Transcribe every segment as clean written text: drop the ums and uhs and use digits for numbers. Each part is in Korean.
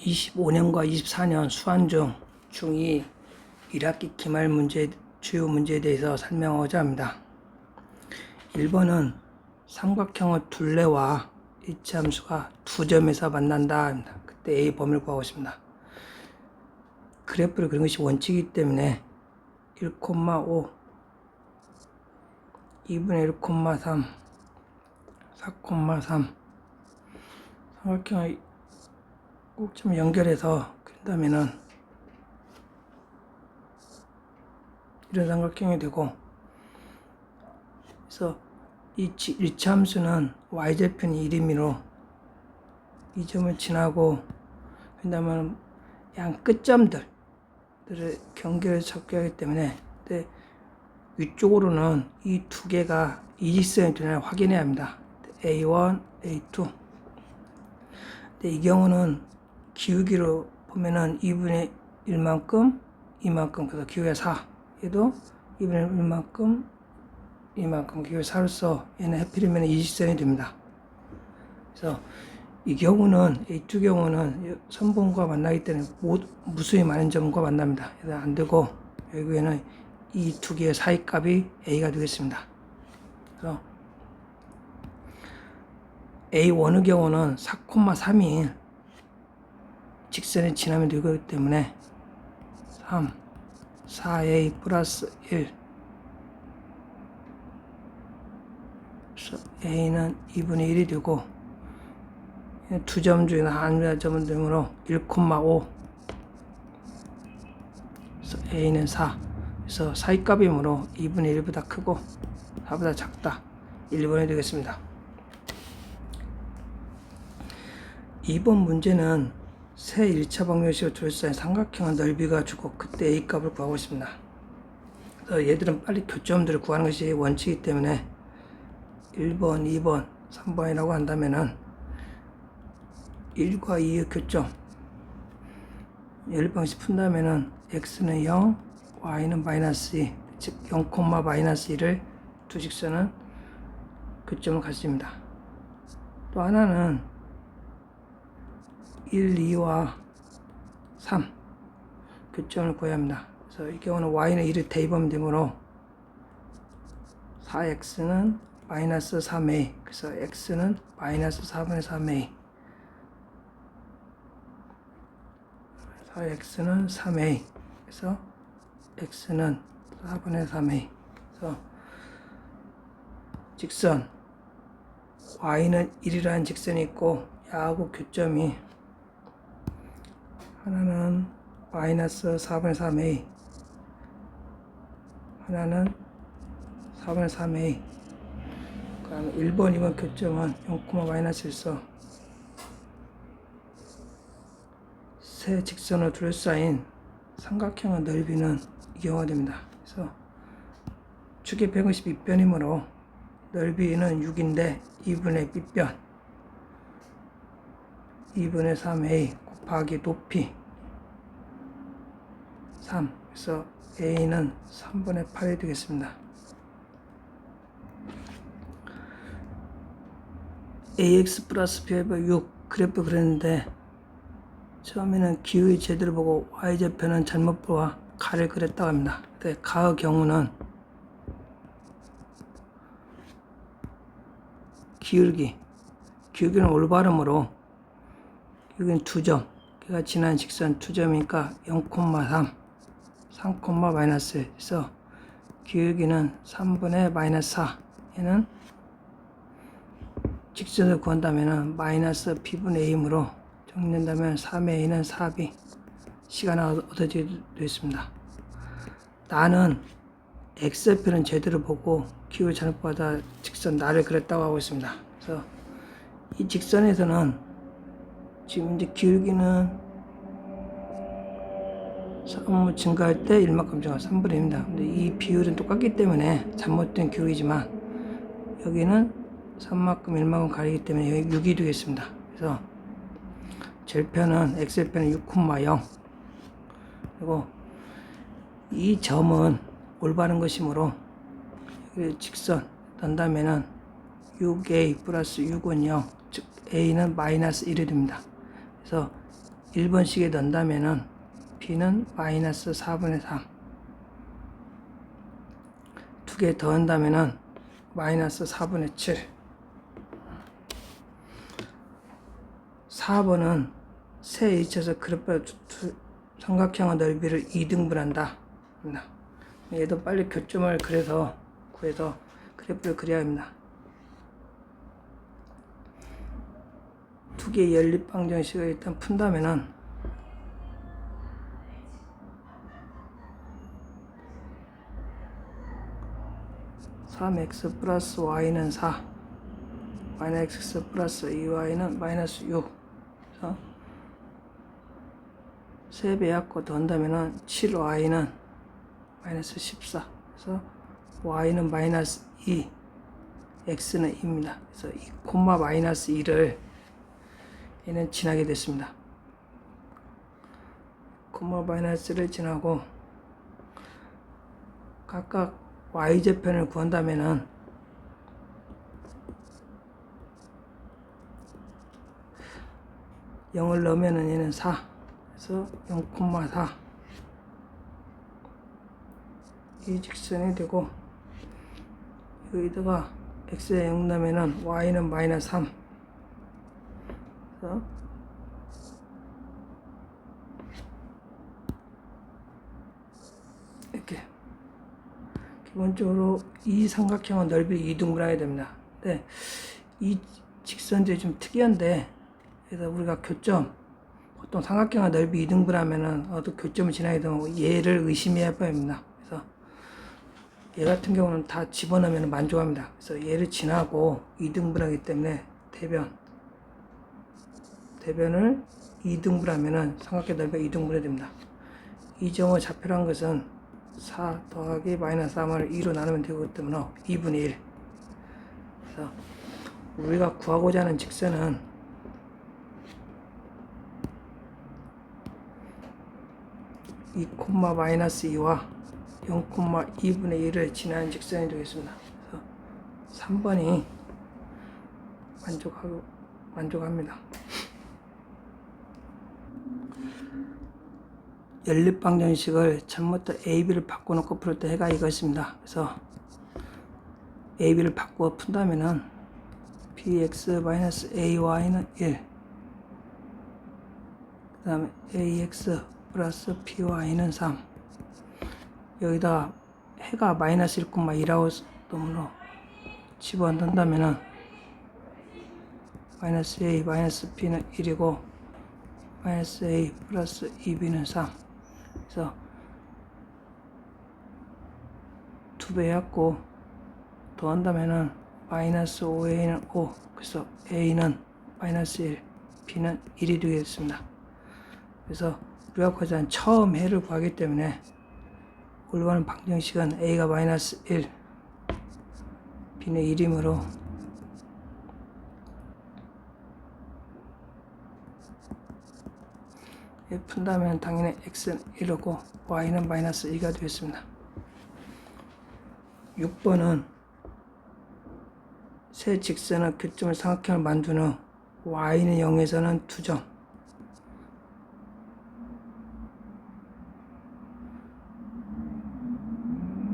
25년과 24년 수한 중 중2 1학기 기말 문제 주요 문제에 대해서 설명하고자 합니다. 1번은 삼각형의 둘레와 이치함수가 두 점에서 만난다 합니다. 그때 A 범위를 구하고 있습니다. 그래프를 그린 것이 원칙이기 때문에 1,5 2분의 1,3 4,3 삼각형의 꼭지점 연결해서 그린다면은 이런 삼각형이 되고, 그래서 이 일치함수는 y절편이 1이므로 이 점을 지나고 그다음에 양 끝점들을 경계를 잡게 하기 때문에 위쪽으로는 이 두 개가 이직선이 되나 확인해야 합니다. A1, A2. 근데 이 경우는 기울기로 보면은 2분의 1만큼, 이만큼, 그래서 기울기가 4. 얘도 2분의 1만큼, 이만큼, 기울기 4로서 얘는 해필이면 이직선이 됩니다. 그래서 이 경우는, 이 두 경우는 선분과 만나기 때문에 무수히 많은 점과 만납니다. 그래서 안 되고, 여기에는 이 두 개의 사이값이 A가 되겠습니다. 그래서 A1의 경우는 4,3인 직선이 지나면 되기 때문에 3, 4A 플러스 1. 그래서 A는 2분의 1이 되고, 두 점 중에 한 점은 되므로 1,5. 그래서 A는 4. 그래서 사이값이므로 2분의 1보다 크고 4보다 작다. 1번이 되겠습니다. 2번 문제는 새 1차 방정식으로 둘러싸인 삼각형의 넓이가 주고 그때 A 값을 구하고 있습니다. 그래서 얘들은 빨리 교점들을 구하는 것이 원칙이기 때문에 1번, 2번, 3번이라고 한다면은 1과 2의 교점 열방식 푼다면은 x는 0, y는 마이너스 2, 즉 0, 마이너스 1을 두 직선은 교점을 갖습니다. 또 하나는 1, 2와 3 교점을 구해야 합니다. 그래서 이 경우는 y는 1의 대입하면 되므로 4x는 마이너스 3a, 그래서 x는 마이너스 4분의 3a, 4x는 3a, 그래서 x는 4분의 3a. 그래서 직선 y는 1이라는 직선이 있고 야하고 교점이 하나는 마이너스 4분의 3a, 하나는 4분의 3a. 그 다음에 1번, 2번 교점은 0, 마이너스 1서 세 직선으로 둘러싸인 삼각형의 넓이는 이 경우가 됩니다. 그래서 축이 152변이므로 넓이는 6인데 2분의 B변 2분의 3a 곱하기 높이 3. 그래서 a는 3분의 8이 되겠습니다. ax 플러스 b의 6 그래프 그렸는데 처음에는 기울기 제대로 보고 y절편은 잘못 보아 가를 그렸다고 합니다. 근데 가의 경우는 기울기는 올바름으로 여기는 두 점, 걔가 지난 직선 두 점이니까 0,3, 3, 마이너스 1. 그래서 기울기는 3분의 마이너스 4. 얘는 직선을 구한다면 마이너스 b분의 a이므로 정리된다면 3a는 4b 시간이 얻어지게 되었습니다. 나는 x절편은 제대로 보고 기울기 잘못 받아 직선 나를 그렸다고 하고 있습니다. 그래서 이 직선에서는 지금 이제 기울기는 3 증가할 때 1만큼 증가 3분의 1입니다. 근데 이 비율은 똑같기 때문에 잘못된 기울기지만 여기는 3만큼 1만큼 가리기 때문에 여기 6이 되겠습니다. 그래서 절편은 x절편은 6,0 그리고 이 점은 올바른 것이므로 직선 딴다면은 6a 플러스 6은 0, 즉 a는 마이너스 1이 됩니다. 그래서 1번씩에 넣는다면은 B는 마이너스 4분의 3. 두 개 더 한다면은 마이너스 4분의 7. 4번은 세 H에서 그래프 삼각형의 넓이를 2등분한다. 얘도 빨리 교점을 구해서 그래프를 그려야 합니다. 두 개의 연립방정식을 일단 푼다면은 3x 플러스 y는 4, 마이너스 x 플러스 2y는 마이너스 6. 그래서 3배 갖고 더한다면은 7y는 마이너스 14. 그래서 y는 마이너스 2, x는 2입니다. 그래서 2, 마이너스 2를 얘는 지나게 됐습니다. 마이너스를 지나고 각각 y제편을 구한다면은 0을 넣으면은 얘는 4. 그래서 0,4 이 직선이 되고, 여기다가 x에 0 넣으면은 y는 마이너스 3. 그래서 이렇게 기본적으로 이 삼각형은 넓이를 2등분해야 됩니다. 근데 이 직선들이 좀 특이한데, 그래서 우리가 교점, 보통 삼각형의 넓이 2등분하면은 어떤 교점을 지나게 되면 얘를 의심해야 합니다. 그래서 얘 같은 경우는 다 집어넣으면 만족합니다. 그래서 얘를 지나고 2등분하기 때문에 대변을 2등분하면은 삼각형 넓이가 2등분이 됩니다. 이 점의 좌표란 것은 4 더하기 마이너스 3을 2로 나누면 되기 때문에 2분의 1. 그래서 우리가 구하고자 하는 직선은 2, 마이너스 2와 0,2분의 1을 지나는 직선이 되겠습니다. 그래서 3번이 만족합니다. 연립방정식을 처음부터 A, B를 바꿔놓고 풀 때 해가 이것입니다. 그래서 A, B를 바꾸어 푼다면은 Bx-AY는 1, 그 다음에 AX 플러스 PY는 3. 여기다 해가 마이너스 1,2라고 놈으로 집어넣는다면은 마이너스 A 마이너스 B는 1이고 마이너스 A 플러스 2B는 3. 그래서 2배 해갖고 더한다면은 마이너스 5A는 5. 그래서 A는 마이너스 1, B는 1이 되겠습니다. 그래서 우리가 구하자 한 처음 해를 구하기 때문에 올바른 방정식은 A가 마이너스 1, B는 1이므로 푼다면 당연히 X는 1이고 Y는 마이너스 2가 되겠습니다. 6번은 세 직선의 교점을 삼각형을 만든 후 Y는 0에서는 2점,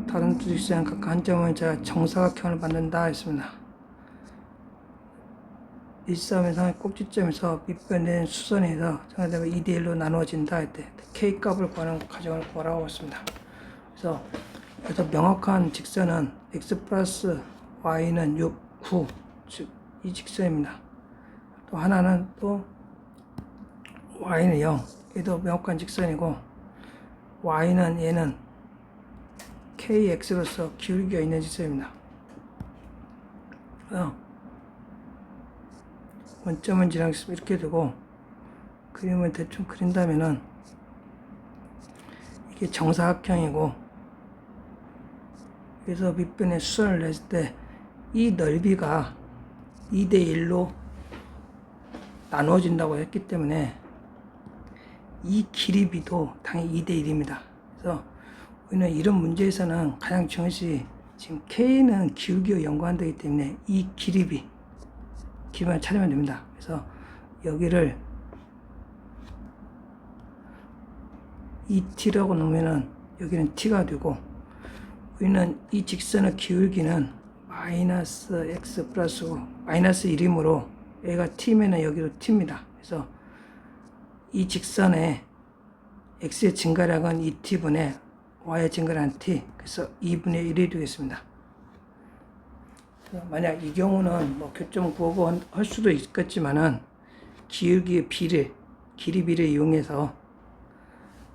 다른 두 직선은 각각 한 점을 제가 정사각형을 만든다 했습니다. 1,3의 상의 꼭지점에서 밑변된 수선에서 정사되면 2대1로 나누어진다 할 때 K 값을 구하는 과정을 구하라고 했습니다. 그래서 여기서 명확한 직선은 X 플러스 Y는 6, 9, 즉 이 직선입니다. 또 하나는 또 Y는 0, 얘도 명확한 직선이고 Y는 얘는 KX로서 기울기가 있는 직선입니다. 원점은 지나겠습니다. 이렇게 되고 그림을 대충 그린다면은 이게 정사각형이고, 그래서 밑변에 수선을 냈을 때 이 넓이가 2대1로 나누어진다고 했기 때문에 이 길이비도 당연히 2대1입니다. 그래서 우리는 이런 문제에서는 가장 중요한 것이 지금 K는 기울기와 연관되기 때문에 이 길이만 찾으면 됩니다. 그래서 여기를 ET라고 놓으면은 여기는 T가 되고, 우리는 이 직선의 기울기는 마이너스 X 플러스 마이너스 1이므로 얘가 T면은 여기도 T입니다. 그래서 이 직선의 X의 증가량은 2T분의 Y의 증가량 T, 그래서 2분의 1이 되겠습니다. 만약 이 경우는 뭐 교점 구하고 할 수도 있겠지만은 기울기의 비례, 길이 비례 이용해서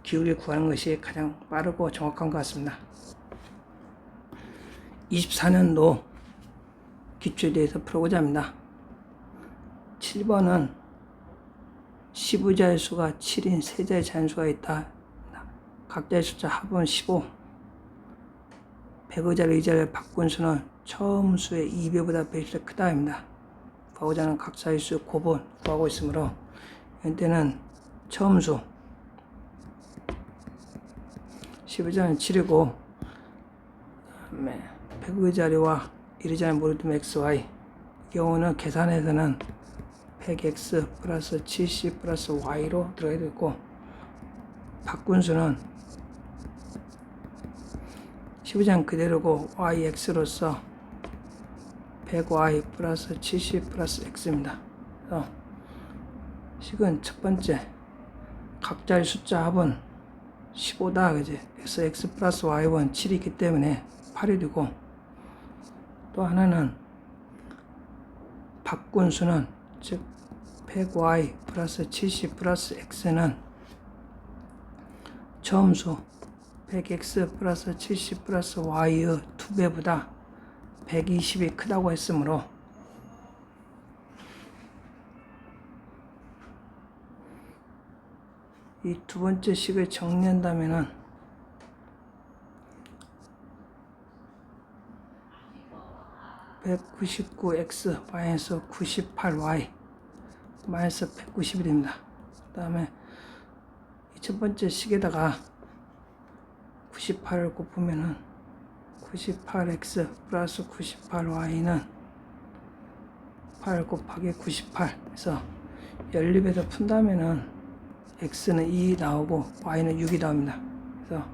기울기 구하는 것이 가장 빠르고 정확한 것 같습니다. 24년도 기초에 대해서 풀어보자 합니다. 7번은 15자의 수가 7인 세자의 자연수가 있다. 각자의 숫자 합은 15. 100의자를 의자를 바꾼 수는 처음 수의 2배보다 100배 크다입니다. 구하고자 하는 각사의 수 곱은 구하고 있으므로 이때는 처음 수 15자는 7이고, 그다음에 100의자리와 1의자는 모르면 XY, 이 경우는 계산에서는 100X 플러스 70 플러스 Y로 들어가야 되고, 바꾼 수는 15자는 그대로고 YX로서 100Y 플러스 70 플러스 X입니다. 그래서 식은 첫 번째 각자의 숫자 합은 15다, 그지? 그래서 X 플러스 Y는 7이 있기 때문에 8이 되고, 또 하나는 바꾼 수는 즉 100Y 플러스 70 플러스 X는 처음 수 100X 플러스 70 플러스 Y의 2배보다 120이 크다고 했으므로 이 두 번째 식을 정리한다면은 199X 마이너스 98Y 마이너스 190이 됩니다. 그 다음에 이 첫 번째 식에다가 98을 곱으면은 98X 플러스 98Y는 8 곱하기 98, 그래서 연립해서 푼다면은 X는 2 나오고 Y는 6이 나옵니다. 그래서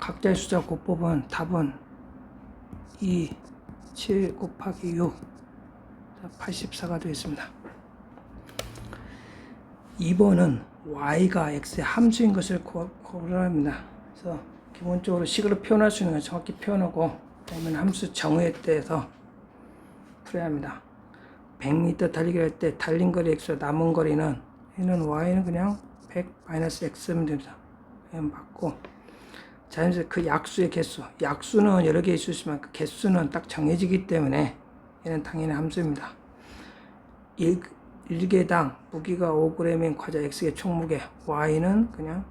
각자의 숫자 곱법은 답은 2, 7 곱하기 6, 84가 되겠습니다. 2번은 Y가 X의 함수인 것을 고려합니다. 그래서 기본적으로 식으로 표현할 수 있는 건 정확히 표현하고, 그러면 함수 정의에 대해서 풀어야 합니다. 100m 달리기 할 때 달린 거리 X와 남은 거리는, 얘는 Y는 그냥 100 마이너스 X면 됩니다. 그냥 맞고, 자연스레 그 약수의 개수, 약수는 여러 개 있을 수 있지만 그 개수는 딱 정해지기 때문에 얘는 당연히 함수입니다. 1개당 무게가 5g인 과자 X의 총무게, Y는 그냥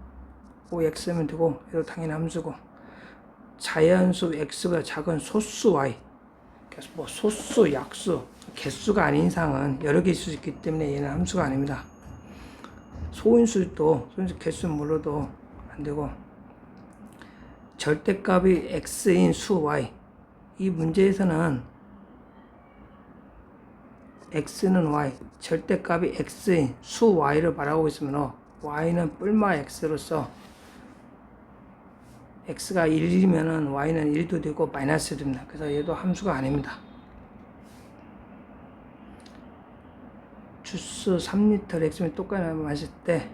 5X면 되고, 얘도 당연히 함수고, 자연수 X보다 작은 소수 Y, 그래서 뭐 소수, 약수, 개수가 아닌 이상은 여러 개 있을 수 있기 때문에 얘는 함수가 아닙니다. 소인수도 개수는 몰라도 안 되고, 절대값이 X인 수 Y, 이 문제에서는 X는 Y, 절대값이 X인 수 Y를 말하고 있으므로 Y는 뿔마 X로서 X가 1이면은 Y는 1도 되고 마이너스도 됩니다. 그래서 얘도 함수가 아닙니다. 주스 3리터를 X면 똑같이 마실 때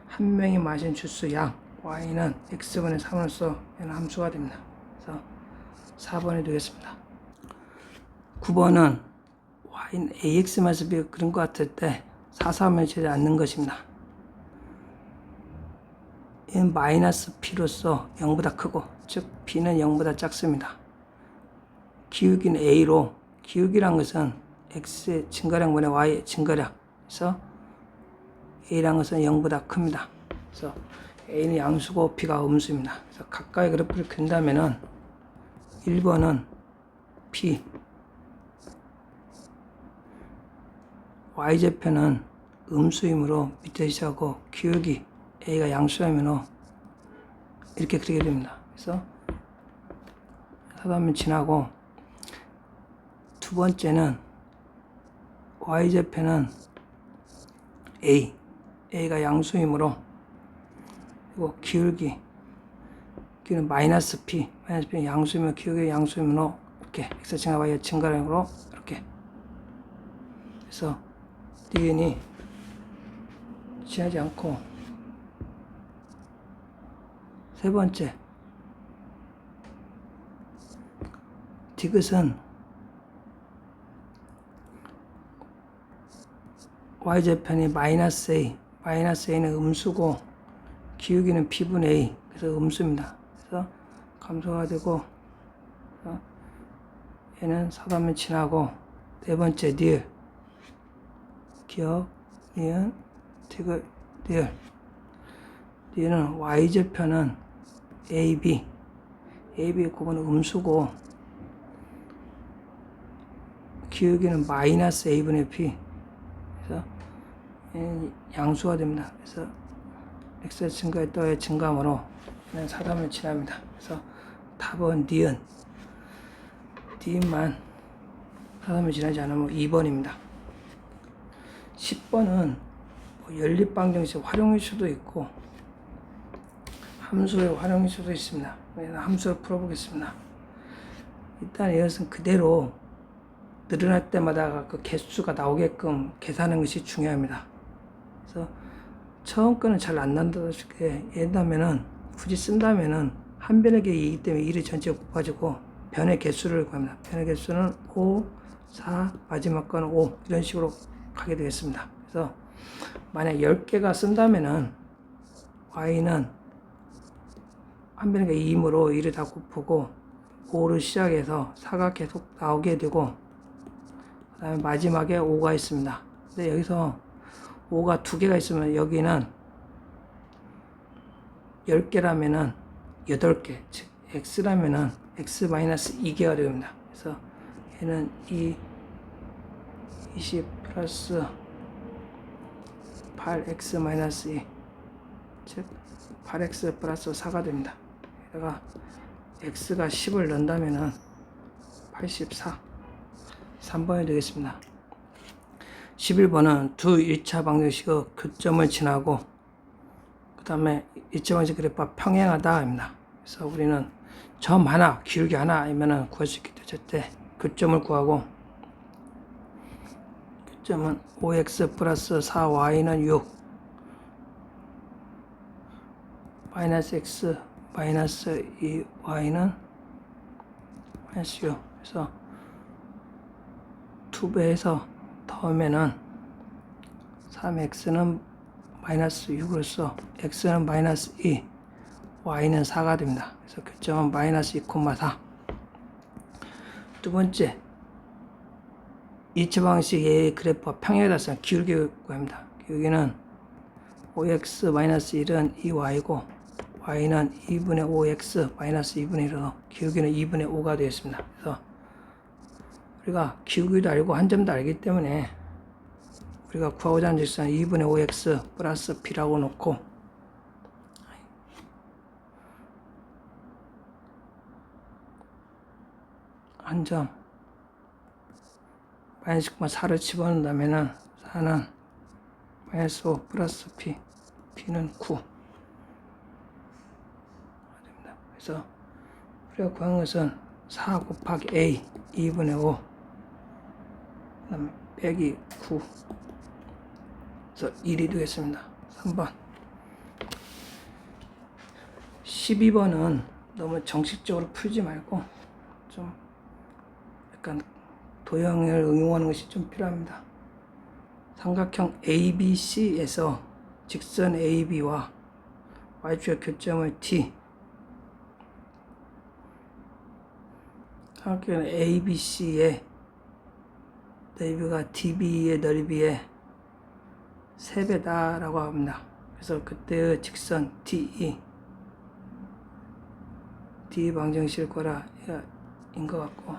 한 명이 마신 주스 양 Y는 X분의 3으로서 얘는 함수가 됩니다. 그래서 4번이 되겠습니다. 9번은 Y는 AX 마습이 그런 것 같을 때 사사하면 되지 않는 것입니다. 얘는 마이너스 P로서 0보다 크고, 즉 P는 0보다 작습니다. 기울기는 A로, 기울기란 것은 X의 증가량분의 Y의 증가량, 그래서 A란 것은 0보다 큽니다. 그래서 A는 양수고 B가 음수입니다. 그래서 각각의 그래프를 그린다면은 1번은 P, Y좌표는 음수이므로 밑에 시작하고 기울기 A가 양수이므로 이렇게 그리게 됩니다. 그래서 하다면 지나고, 두 번째는 Y좌표는 A가 양수이므로 그리고 기울기는 마이너스 P 양수이면 기울기 양수이면 O 이렇게 X 증가 Y 증가량으로 이렇게. 그래서 니은이 취하지 않고, 세 번째 디귿은 y절편이 마이너스 A, 마이너스 A는 음수고 기울기는 P분의 A, 그래서 음수입니다. 그래서 감소가 되고, 얘는 사단면 지나고, 네 번째 니을, 기억, 니은, 디귿, 니을. 니은 y절편은 AB, AB의 곱은 음수고 기울기는 마이너스 A분의 P, 그래서 양수가 됩니다. 그래서 X 증가에 또의 증가함으로 얘는 사단면 지납니다. 그래서 답은 니은만 사단면 지나지 않으면 2번입니다. 10번은 연립방정식 활용일 수도 있고 함수의 활용일 수도 있습니다. 함수를 풀어보겠습니다. 일단 이것은 그대로 늘어날 때마다 그 개수가 나오게끔 계산하는 것이 중요합니다. 그래서 처음 거는 잘 안 난다시피 얘다면은 굳이 쓴다면은 한 변의 개이기 때문에 1의 전체가 곱해지고 변의 개수를 구합니다. 변의 개수는 5, 4, 마지막 거는 5 이런 식으로 가게 되겠습니다. 그래서 만약 10개가 쓴다면은 y는 한 변의 개 2이므로 1을 다 곱하고 5를 시작해서 4가 계속 나오게 되고, 그 다음에 마지막에 5가 있습니다. 근데 여기서 5가 2개가 있으면 여기는 10개라면은 8개, 즉 x라면은 x-2개가 됩니다. 그래서 얘는 20 플러스 8x-2, 즉 8x 플러스 4가 됩니다. 여기다가 x가 10을 넣는다면은 84, 3번이 되겠습니다. 11번은 두 1차 방정식의 교점을 지나고 그 다음에 1차 방정식 그래프가 평행하다 입니다. 그래서 우리는 점 하나, 기울기 하나 아니면 구할 수 있기 때문에 절대 교점을 구하고, 교점은 5x 플러스 4y는 6 마이너스 x 마이너스 2y는 마이너스 6. 그래서 2배에서 더하면은 3x는 마이너스 6으로서 x는 마이너스 2, y는 4가 됩니다. 그래서 교점은 마이너스 2,4. 두 번째, 2차 방식의 그래프가 평행하다서 기울기 구합니다. 기울기는 5x 마이너스 1은 2y고 y는 2분의 5x 마이너스 2분의 1으로 기울기는 2분의 5가 되었습니다. 그래서 우리가 기울기도 알고 한 점도 알기 때문에 우리가 구하고자 하는 직선은 2분의 5x 플러스 p라고 놓고, 한 점 마이너스 4를 집어넣는다면은 4는 마이너스 5 플러스 p, p는 9 됩니다. 그래서 우리가 구한 것은 4 곱하기 a 2분의 5 그다음에 빼기 9, 그래서 1이 되겠습니다. 3번. 12번은 너무 정식적으로 풀지 말고 좀 약간 도형을 응용하는 것이 좀 필요합니다. 삼각형 ABC에서 직선 AB와 y축의 교점을 T, 삼각형 ABC의 넓이가 DB의 넓이의 3배다 라고 합니다. 그래서 그때의 직선 DE, D 방정식 거라 인 것 같고,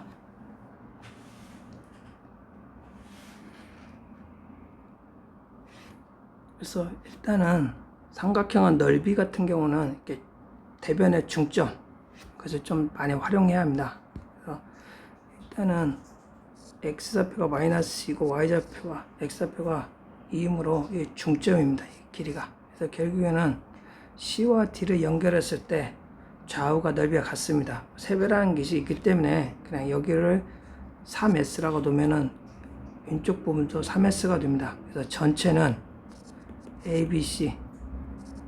그래서 일단은 삼각형은 넓이 같은 경우는 이렇게 대변의 중점, 그래서 좀 많이 활용해야 합니다. 그래서 일단은 x좌표가 마이너스이고 y좌표가 x좌표가 2이므로 이 중점입니다. 이 길이가. 그래서 결국에는 C와 D를 연결했을 때 좌우가 넓이가 같습니다. 세배라는 것이 있기 때문에 그냥 여기를 3S라고 놓으면은 왼쪽 부분도 3S가 됩니다. 그래서 전체는 ABC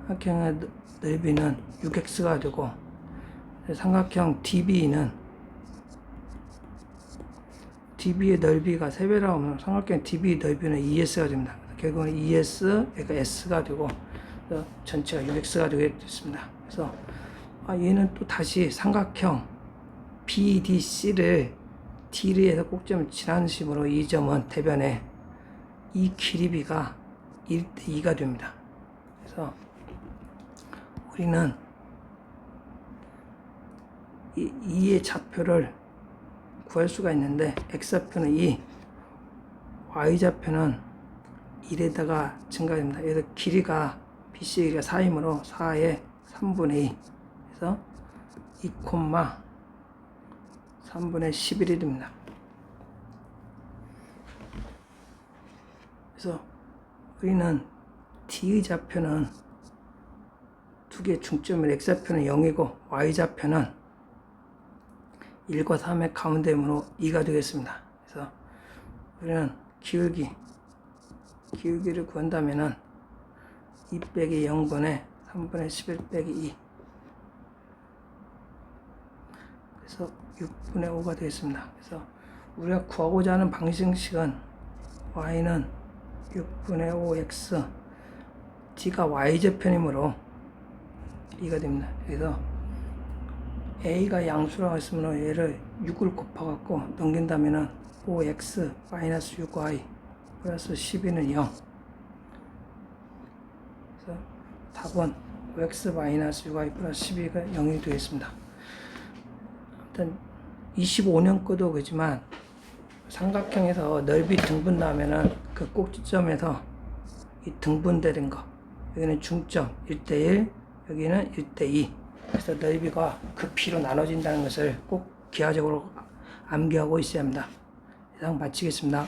삼각형의 넓이는 6X가 되고 삼각형 DB의 넓이가 3배라고 하면 삼각형 DB 넓이는 2S가 됩니다. 결국은 2S, 그러니까 S가 되고 전체가 6X가 되게 됐습니다. 그래서 얘는 또 다시 삼각형 BDC를 D에서 꼭지점을 지나는 식으로 이 점은 대변에 이 길이비가 1대2가 됩니다. 그래서 우리는 이의 좌표를 구할 수가 있는데 x좌표는 2, y좌표는 1에다가 증가됩니다. 그래서 길이가 BC의 길이가 4이므로 4의 3분의 2 그래서 2, 3분의 11이 됩니다. 그래서 우리는 D의 좌표는 두 개의 중점인 x좌표는 0이고 y좌표는 1과 3의 가운데므로 2가 되겠습니다. 그래서 우리는 기울기를 구한다면은 2 빼기 0분의 3분의 11 빼기 2 그래서 6분의 5가 되겠습니다. 그래서 우리가 구하고자 하는 방정식은 y는 6분의 5x d가 y좌편이므로 2가 됩니다. 그래서 a가 양수라고 했으면 얘를 6을 곱해갖고 넘긴다면은 5x 마이너스 6y 플러스 12는 0 그래서 답은 5x 마이너스 6y 플러스 12가 0이 되겠습니다. 아무튼 25년 거도 그지만 삼각형에서 넓이 등분 나오면은 그 꼭지점에서 이 등분되는 거 여기는 중점 1대1 여기는 1대2 그래서 넓이가 그 P로 나눠진다는 것을 꼭 기하적으로 암기하고 있어야 합니다. 이상 마치겠습니다.